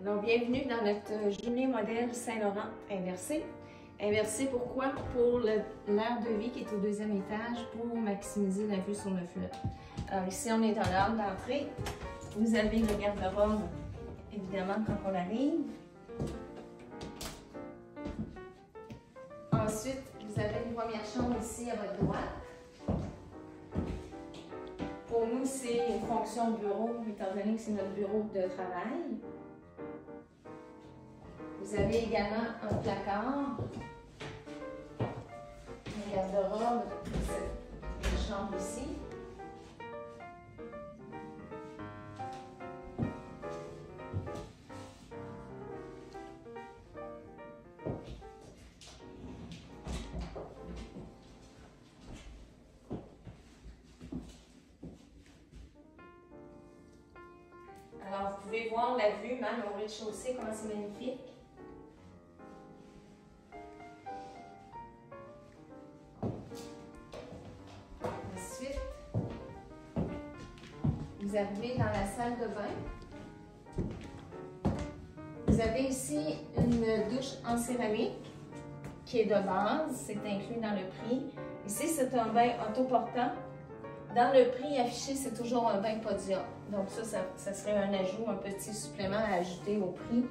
Alors, bienvenue dans notre jumelé modèle Saint-Laurent inversé. Inversé pourquoi? Pour l'aire de vie qui est au deuxième étage pour maximiser la vue sur le fleuve. Alors ici, on est dans la hall d'entrée. Vous avez le garde-robe, évidemment, quand on arrive. Ensuite, vous avez une première chambre ici à votre droite. Pour nous, c'est une fonction de bureau, étant donné que c'est notre bureau de travail. Vous avez également un placard, un garde-robe de cette chambre ici. Alors, vous pouvez voir la vue, même au rez-de-chaussée, comment c'est magnifique. Ensuite, vous arrivez dans la salle de bain. Vous avez ici une douche en céramique qui est de base, c'est inclus dans le prix. Ici, c'est un bain autoportant. Dans le prix affiché, c'est toujours un bain podium. Donc ça serait un ajout, un petit supplément à ajouter au prix.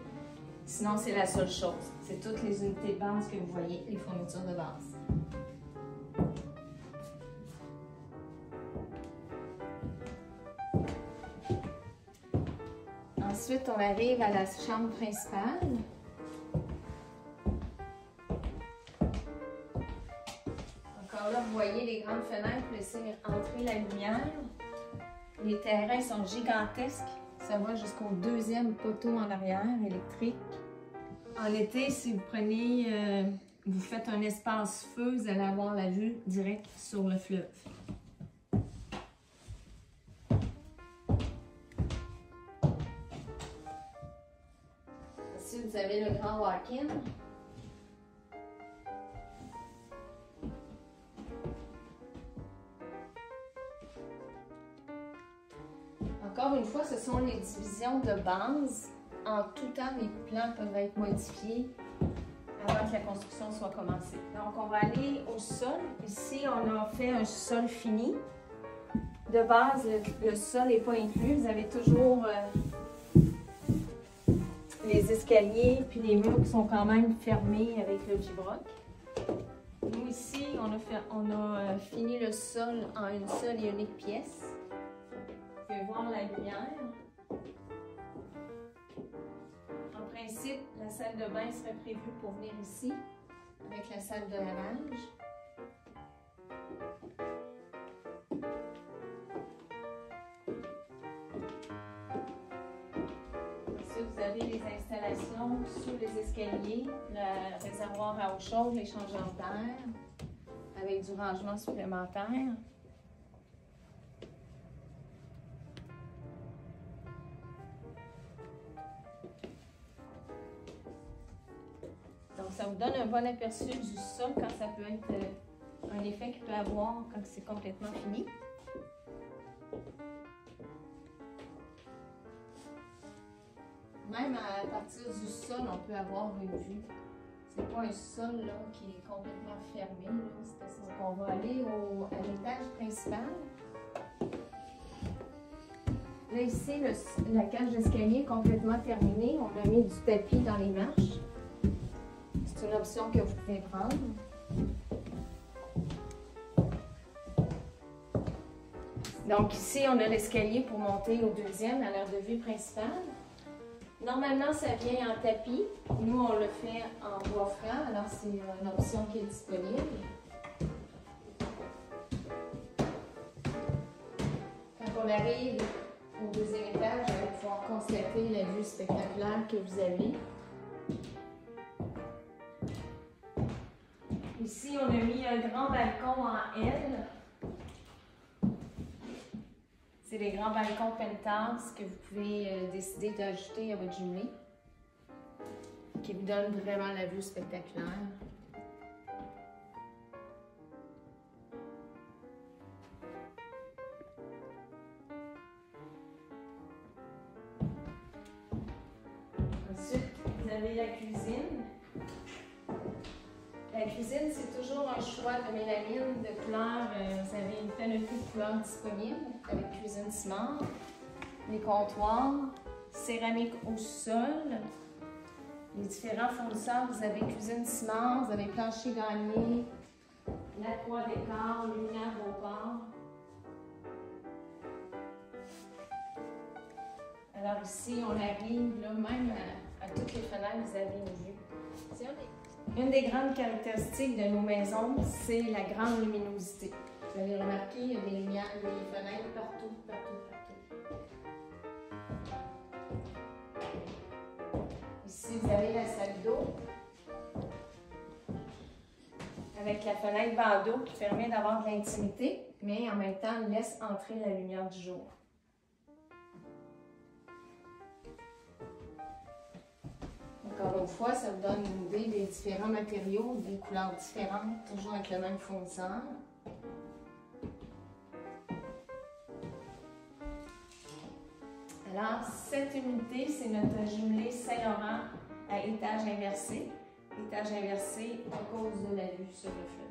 Sinon, c'est la seule chose. C'est toutes les unités de base que vous voyez, les fournitures de base. Ensuite, on arrive à la chambre principale. Encore là, vous voyez les grandes fenêtres pour laisser entrer la lumière. Les terrains sont gigantesques. Ça va jusqu'au deuxième poteau en arrière électrique. En été, si vous prenez, vous faites un espace feu, vous allez avoir la vue directe sur le fleuve. Ici, vous avez le grand walk-in. Encore une fois, ce sont les divisions de base. En tout temps, les plans peuvent être modifiés avant que la construction soit commencée. Donc, on va aller au sol. Ici, on a fait un sol fini. De base, le sol n'est pas inclus. Vous avez toujours les escaliers puis les murs qui sont quand même fermés avec le gibroc. Nous, ici, on a fini le sol en une seule et unique pièce. Vous pouvez voir la lumière. En principe, la salle de bain serait prévue pour venir ici, avec la salle de lavage. Ensuite, vous avez les installations sous les escaliers, le réservoir à eau chaude, l'échangeur d'air, avec du rangement supplémentaire. Donc, ça vous donne un bon aperçu du sol quand ça peut être un effet qu'il peut avoir quand c'est complètement fini. Même à partir du sol, on peut avoir une vue. C'est pas un sol là, qui est complètement fermé. Donc, on va aller à l'étage principal. Là, ici, la cage d'escalier est complètement terminée. On a mis du tapis dans les marches. C'est une option que vous pouvez prendre. Donc ici, on a l'escalier pour monter au deuxième, à l'aire de vue principale. Normalement, ça vient en tapis. Nous, on le fait en bois franc, alors c'est une option qui est disponible. Quand on arrive au deuxième étage, vous allez pouvoir constater la vue spectaculaire que vous avez. Ici, on a mis un grand balcon en L. C'est les grands balcons penthouse que vous pouvez décider d'ajouter à votre jumelé, qui vous donnent vraiment la vue spectaculaire. avez la cuisine. La cuisine, c'est toujours un choix de mélamine, de couleurs. Vous avez une panoplie de couleurs disponibles avec cuisine ciment, les comptoirs, céramique au sol. Les différents fournisseurs, vous avez cuisine ciment, vous avez plancher gagné, la croix décor, lumière Beauport. Alors ici, on arrive là, même à toutes les fenêtres, vous avez une vue. Une des grandes caractéristiques de nos maisons, c'est la grande luminosité. Vous allez remarquer, il y a des lumières, des fenêtres partout, partout, partout. Ici, vous avez la salle d'eau avec la fenêtre bandeau qui permet d'avoir de l'intimité, mais en même temps laisse entrer la lumière du jour. Encore une fois, ça vous donne une idée des différents matériaux, des couleurs différentes, toujours avec le même fournisseur. Alors, cette unité, c'est notre jumelé Saint-Laurent à étage inversé. Étage inversé à cause de la vue sur le fleuve.